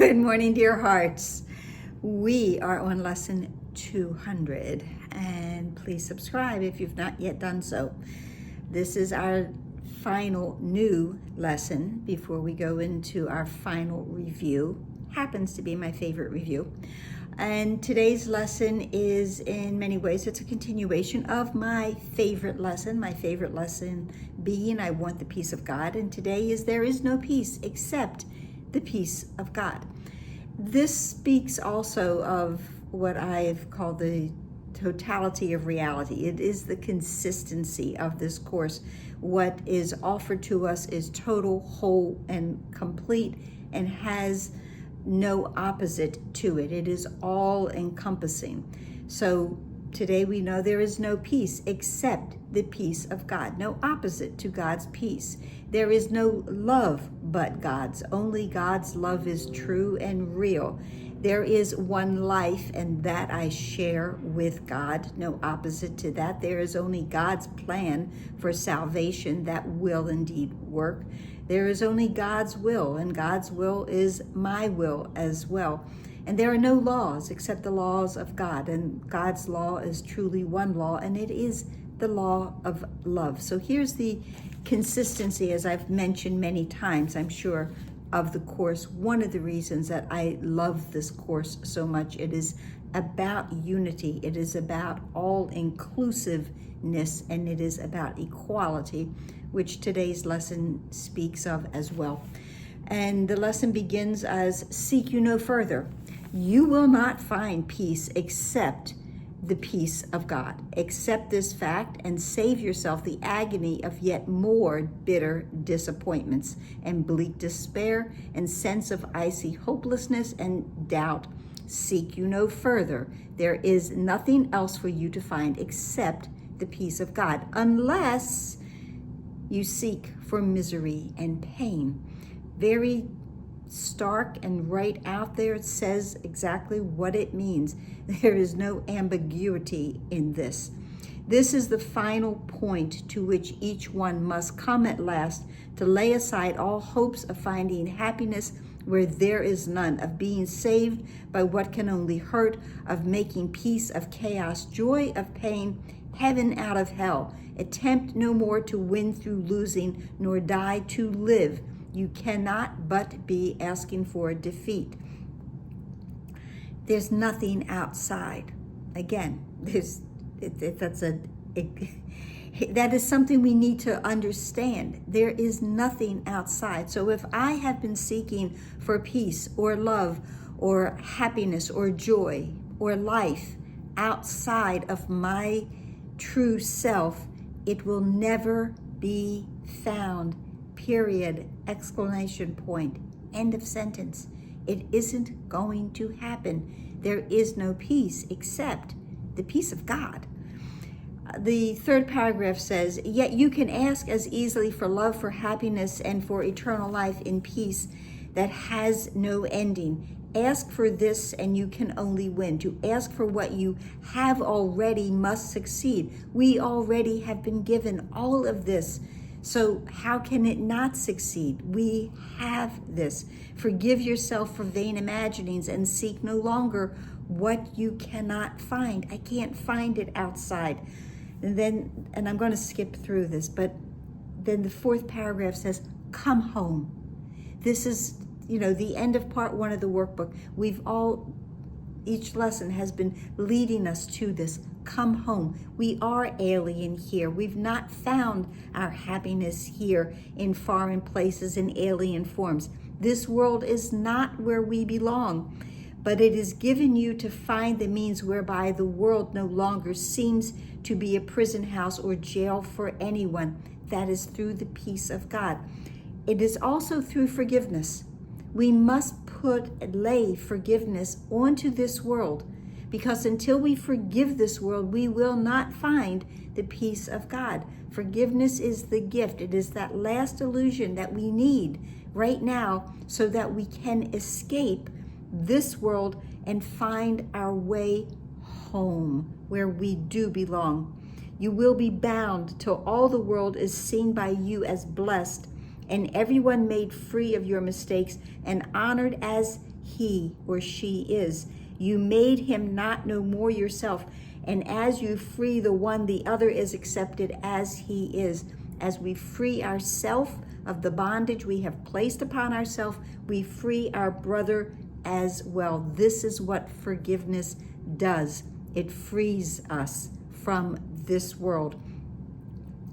Good morning, dear hearts. We are on lesson 200, and please subscribe if you've not yet done so. This is our final new lesson before we go into our final review. Happens to be my favorite review. And today's lesson is, in many ways, it's a continuation of my favorite lesson. My favorite lesson being, I want the peace of God. And today is, there is no peace except the peace of God. This speaks also of what I've called the totality of reality. It is the consistency of this course. What is offered to us is total, whole, and complete, and has no opposite to it. It is all encompassing. So today we know there is no peace except the peace of God, no opposite to God's peace. There is no love but God's. Only God's love is true and real. There is one life, and that I share with God, no opposite to that. There is only God's plan for salvation that will indeed work. There is only God's will, and God's will is my will as well. And there are no laws except the laws of God, and God's law is truly one law, and it is the law of love. So here's the consistency, as I've mentioned many times, I'm sure, of the course. One of the reasons that I love this course so much, it is about unity, it is about all-inclusiveness, and it is about equality, which today's lesson speaks of as well. And the lesson begins as, seek you no further. You will not find peace except the peace of God. Accept this fact and save yourself the agony of yet more bitter disappointments and bleak despair and sense of icy hopelessness and doubt. Seek you no further. There is nothing else for you to find except the peace of God, unless you seek for misery and pain. Very stark and right out there. It says exactly what it means. There is no ambiguity in this. This is the final point to which each one must come at last, to lay aside all hopes of finding happiness where there is none, of being saved by what can only hurt, of making peace of chaos, joy of pain, heaven out of hell. Attempt no more to win through losing, nor die to live. You cannot but be asking for defeat. There's nothing outside. Again, that is something we need to understand. There is nothing outside. So if I have been seeking for peace or love or happiness or joy or life outside of my true self, it will never be found. Period, exclamation point, end of sentence. It isn't going to happen. There is no peace except the peace of God. The third paragraph says, yet you can ask as easily for love, for happiness, and for eternal life in peace that has no ending. Ask for this and you can only win. To ask for what you have already must succeed. We already have been given all of this. So how can it not succeed? We have this. Forgive yourself for vain imaginings and seek no longer what you cannot find. I can't find it outside. And I'm going to skip through this, but then the fourth paragraph says, come home. This is, the end of part one of the workbook. Each lesson has been leading us to this. Come home. We are alien here. We've not found our happiness here in foreign places in alien forms. This world is not where we belong, but it is given you to find the means whereby the world no longer seems to be a prison house or jail for anyone. That is through the peace of God. It is also through forgiveness. We must lay forgiveness onto this world, because until we forgive this world, we will not find the peace of God. Forgiveness is the gift. It is that last illusion that we need right now so that we can escape this world and find our way home where we do belong. You will be bound till all the world is seen by you as blessed, and everyone made free of your mistakes and honored as he or she is. You made him not know more yourself. And as you free the one, the other is accepted as he is. As we free ourselves of the bondage we have placed upon ourselves, we free our brother as well. This is what forgiveness does. It frees us from this world.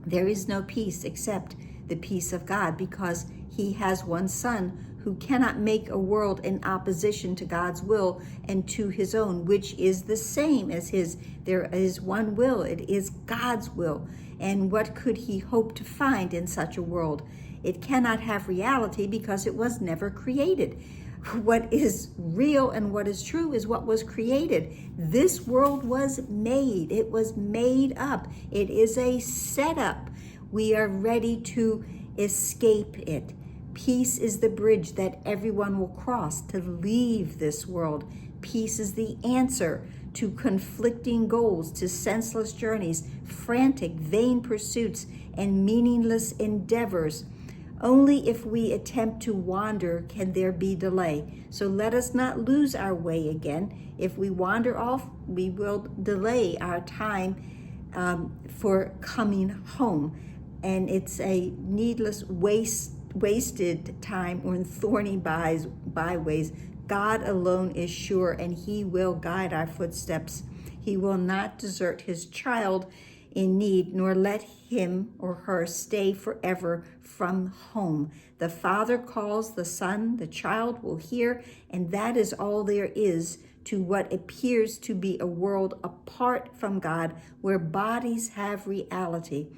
There is no peace except the peace of God, because he has one Son who cannot make a world in opposition to God's will and to his own, which is the same as his. There is one will. It is God's will. And what could he hope to find in such a world? It cannot have reality because it was never created. What is real and what is true is what was created. This world was made. It was made up. It is a setup. We are ready to escape it. Peace is the bridge that everyone will cross to leave this world. Peace is the answer to conflicting goals, to senseless journeys, frantic, vain pursuits, and meaningless endeavors. Only if we attempt to wander can there be delay. So let us not lose our way again. If we wander off, we will delay our time for coming home. And it's a needless wasted time or in thorny byways. God alone is sure, and he will guide our footsteps. He will not desert his child in need, nor let him or her stay forever from home. The Father calls the Son, the child will hear, and that is all there is to what appears to be a world apart from God, where bodies have reality.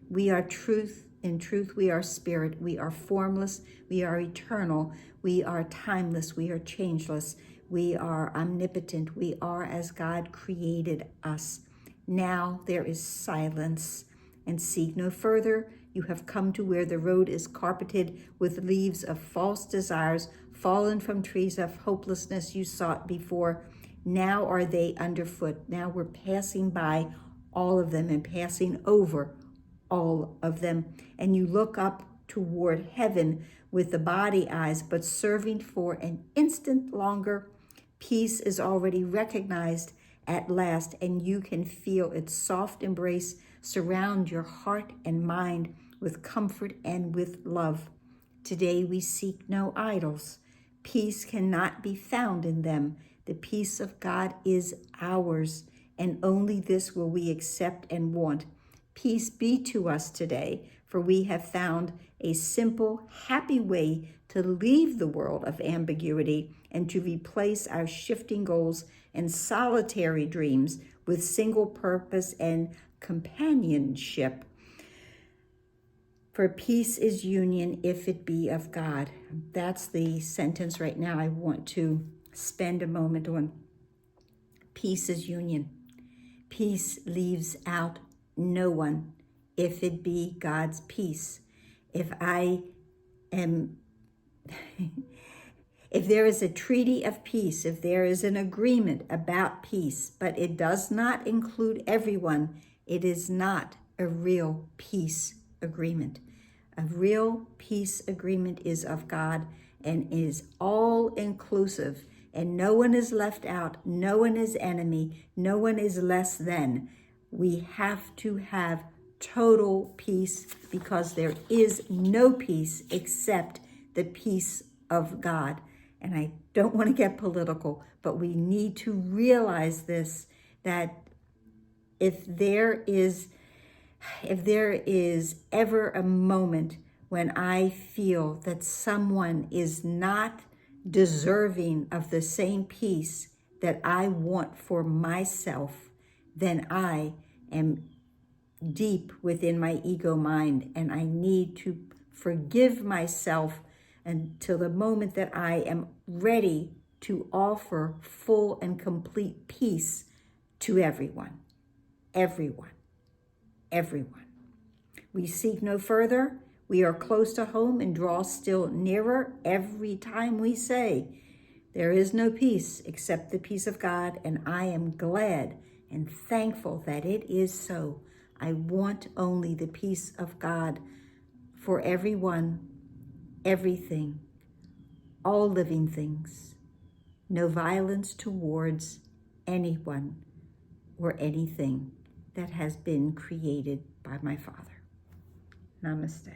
We are truth. In truth, we are spirit. We are formless. We are eternal. We are timeless. We are changeless. We are omnipotent. We are as God created us. Now there is silence, and seek no further. You have come to where the road is carpeted with leaves of false desires, fallen from trees of hopelessness you sought before. Now are they underfoot. Now we're passing by all of them and passing over all of them. And you look up toward heaven with the body eyes, but serving for an instant longer. Peace is already recognized at last, and you can feel its soft embrace surround your heart and mind with comfort and with love. Today we seek no idols. Peace cannot be found in them. The peace of God is ours, and only this will we accept and want. Peace be to us today, for we have found a simple, happy way to leave the world of ambiguity and to replace our shifting goals and solitary dreams with single purpose and companionship. For peace is union if it be of God. That's the sentence right now I want to spend a moment on. Peace is union. Peace leaves out no one if it be God's peace. If there is a treaty of peace, if there is an agreement about peace, but it does not include everyone, it is not a real peace agreement. A real peace agreement is of God and is all inclusive, and no one is left out, no one is enemy, no one is less than. We have to have total peace, because there is no peace except the peace of God. And I don't want to get political, but we need to realize this, that if there is ever a moment when I feel that someone is not deserving of the same peace that I want for myself, then I am deep within my ego mind, and I need to forgive myself until the moment that I am ready to offer full and complete peace to everyone. Everyone. We seek no further. We are close to home and draw still nearer every time we say, there is no peace except the peace of God, and I am glad and thankful that it is so. I want only the peace of God for everyone, everything, all living things, no violence towards anyone or anything that has been created by my Father. Namaste.